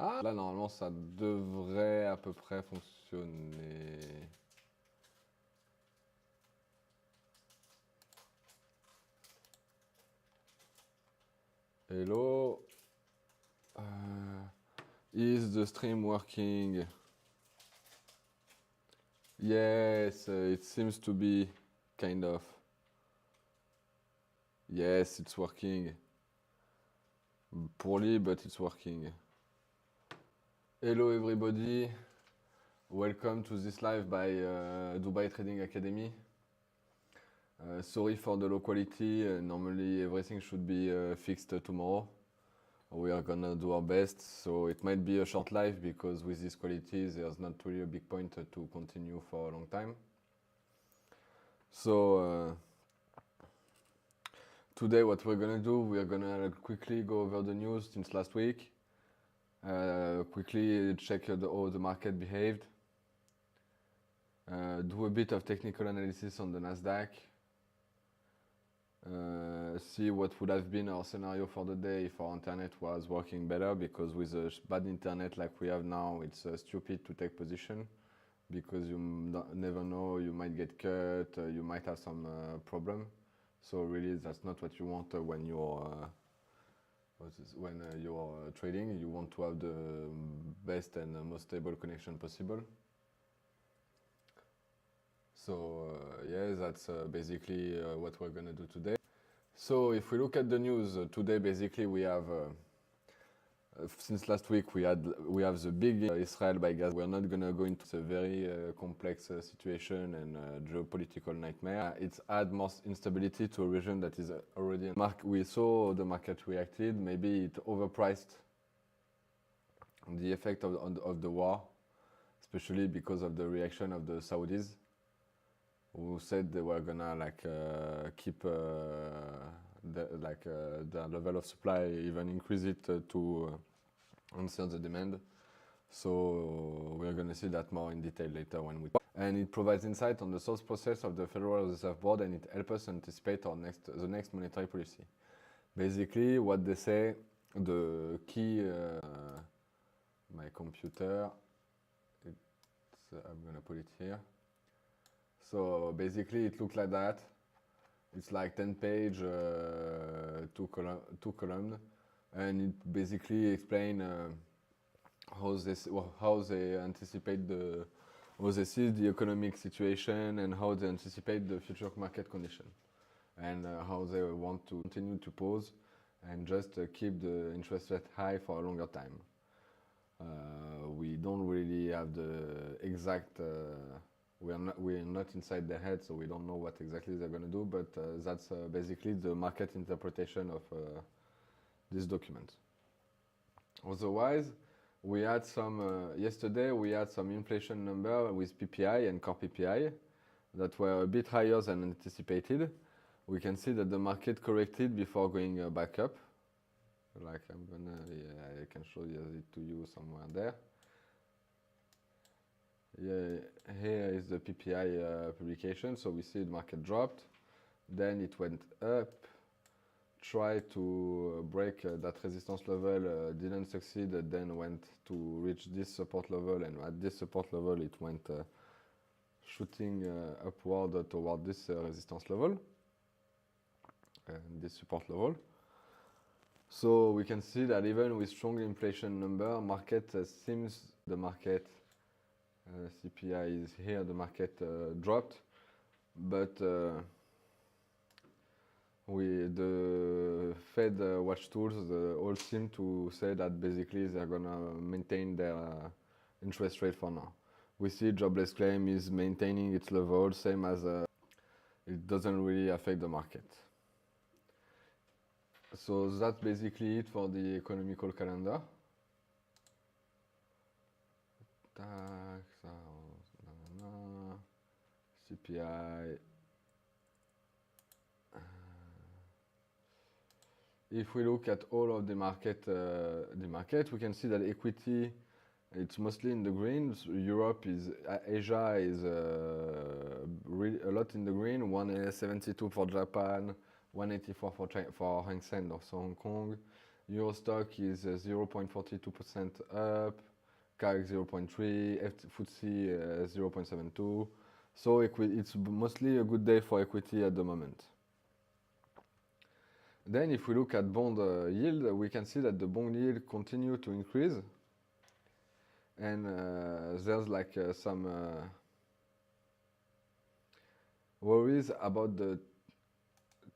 Ah, là normalement ça devrait à peu près fonctionner. Hello. Is the stream working? Yes, it seems to be kind of. Yes, it's working. Poorly, but it's working. Hello everybody. Welcome to this live by Dubai Trading Academy. Sorry for the low quality. Normally everything should be fixed tomorrow. We are gonna do our best, so it might be a short live because with this quality there's not really a big point to continue for a long time. So today what we're gonna do, we are gonna quickly go over the news since last week, quickly check how the market behaved, do a bit of technical analysis on the Nasdaq, see what would have been our scenario for the day if our internet was working better, because with a bad internet like we have now, it's stupid to take position because you never know, you might get cut, you might have some problem. So really that's not what you want when you're trading. You want to have the best and most stable connection possible. So yeah, that's basically what we're gonna do today. So if we look at the news today, basically we have since last week we have the big Israel by gas. We're not gonna go into a very complex situation and geopolitical nightmare. It's add more instability to a region that is already. We saw the market reacted. Maybe it overpriced the effect of the war, especially because of the reaction of the Saudis, who said they were gonna keep the level of supply, even increase it to answer the demand. So we're gonna see that more in detail later when we talk. And it provides insight on the source process of the Federal Reserve Board, and it helps us anticipate the next monetary policy. Basically, what they say, the key. My computer. I'm gonna put it here. So basically it looks like that. It's like 10 page, two column, and it basically explain how they anticipate how they see the economic situation and how they anticipate the future market condition, and how they want to continue to pause and just keep the interest rate high for a longer time. We don't really have the exact. We're not inside their head, so we don't know what exactly they're going to do, but that's basically the market interpretation of this document. Otherwise, we had some, yesterday we had some inflation number with PPI and core PPI that were a bit higher than anticipated. We can see that the market corrected before going back up. Like I can show it to you somewhere there. Yeah, here is the PPI publication. So we see the market dropped, then it went up, tried to break that resistance level, didn't succeed, then went to reach this support level, and at this support level it went shooting upward toward this resistance level and this support level. So we can see that even with strong inflation number, market seems the market CPI is here. The market dropped, but the Fed watch tools all seem to say that basically they're gonna maintain their interest rate for now. We see jobless claim is maintaining its level, same as it doesn't really affect the market. So that's basically it for the economical calendar. CPI. If we look at all of the market, we can see that equity, it's mostly in the green. So Europe is, Asia is really a lot in the green. 172 for Japan, 184 for Hang Seng or Hong Kong, Euro stock is 0.42% up, CAC 0.3, FTSE 0.72. So it's mostly a good day for equity at the moment. Then if we look at bond yield, we can see that the bond yield continue to increase. And there's like some worries about the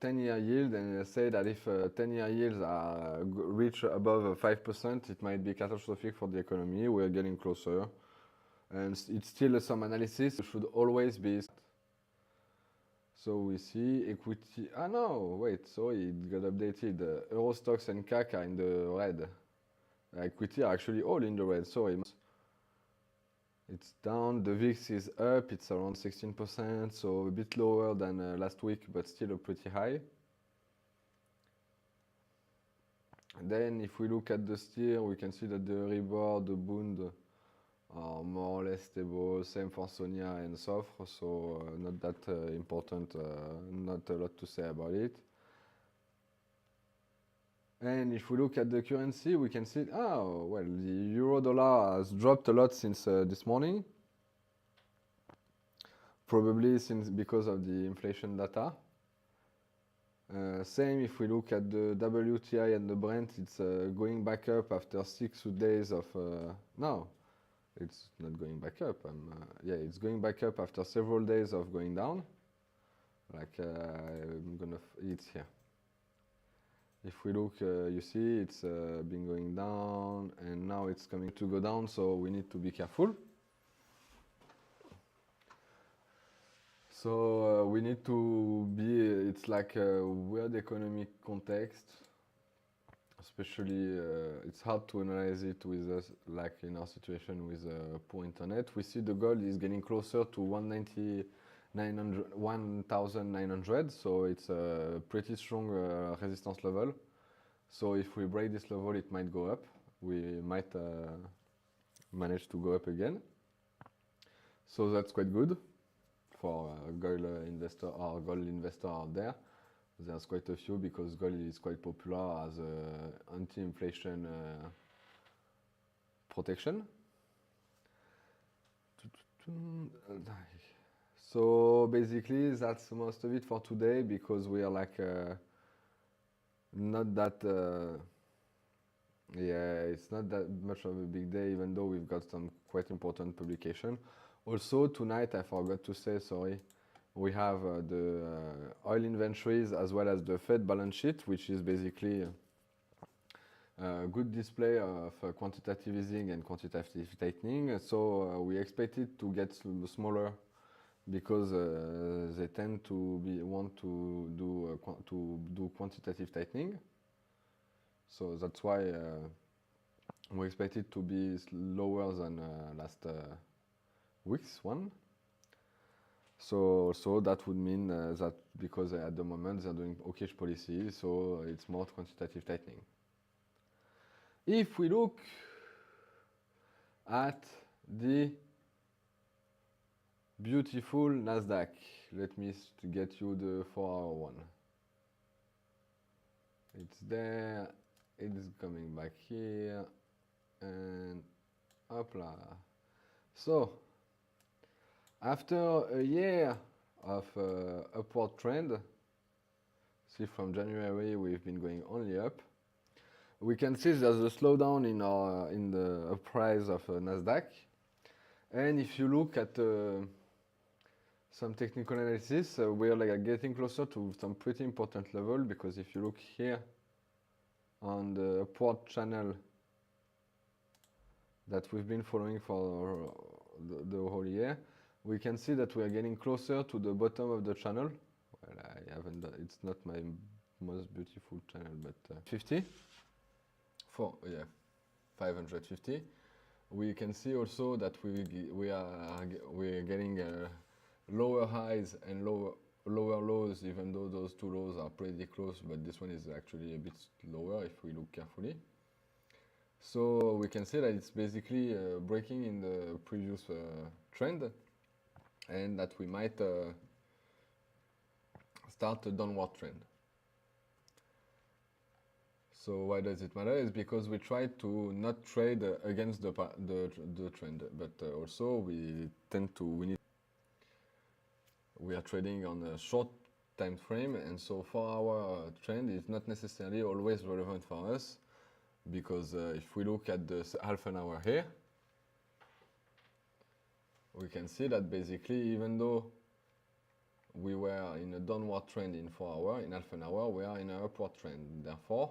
10-year yield, and say that if 10-year yields are reach above 5%, it might be catastrophic for the economy. We're getting closer, and it's still some analysis. It should always be. So we see equity. Ah no, wait, sorry, it got updated. Euro stocks and CAC are in the red. Equity are actually all in the red. Sorry. It's down, the VIX is up, it's around 16%, so a bit lower than last week, but still pretty high. Then if we look at the steer, we can see that the Euribor, the Bund are more or less stable, same for Sonia and SOFR, so not that important, not a lot to say about it. And if we look at the currency, we can see, oh, well, the euro dollar has dropped a lot since this morning. Probably because of the inflation data. Same if we look at the WTI and the Brent, it's going back up after 6 days of, no, it's not going back up. Yeah, it's going back up after several days of going down. Like, it's here. If we look, you see it's been going down, and now it's coming to go down, so we need to be careful. So we need to be, it's like a weird economic context, especially it's hard to analyze it with us, like in our situation with poor internet. We see the gold is getting closer to 1,900, so it's a pretty strong resistance level. So if we break this level, it might go up. We might manage to go up again. So that's quite good for a gold investor or gold investor out there. There's quite a few because gold is quite popular as anti-inflation protection. So basically that's most of it for today, because we are like not that yeah, it's not that much of a big day, even though we've got some quite important publication. Also tonight, I forgot to say, sorry, we have the oil inventories as well as the Fed balance sheet, which is basically a good display of quantitative easing and quantitative tightening. So we expect it to get smaller, because they tend to want to do quantitative tightening. So that's why we expect it to be lower than last week's one. So that would mean that because at the moment they're doing hawkish policy, so it's more quantitative tightening. If we look at the beautiful Nasdaq, let me get you the 4-hour one. It's there, it's coming back here, and hopla. So after a year of upward trend, see from January we've been going only up. We can see there's a slowdown in the price of Nasdaq, and if you look at some technical analysis, we're like getting closer to some pretty important level, because if you look here on the upward channel that we've been following for the whole year, we can see that we are getting closer to the bottom of the channel. Well, I haven't done, it's not my most beautiful channel, but 50 for, yeah, 550. We can see also that we're getting lower highs and lower lows, even though those two lows are pretty close, but this one is actually a bit lower if we look carefully. So we can say that it's basically breaking in the previous trend, and that we might start a downward trend. So why does it matter? Is because we try to not trade against the trend, but also we are trading on a short time frame, and so for our trend is not necessarily always relevant for us, because if we look at the half an hour here, we can see that basically even though we were in a downward trend in 4 hours, in half an hour we are in an upward trend. Therefore,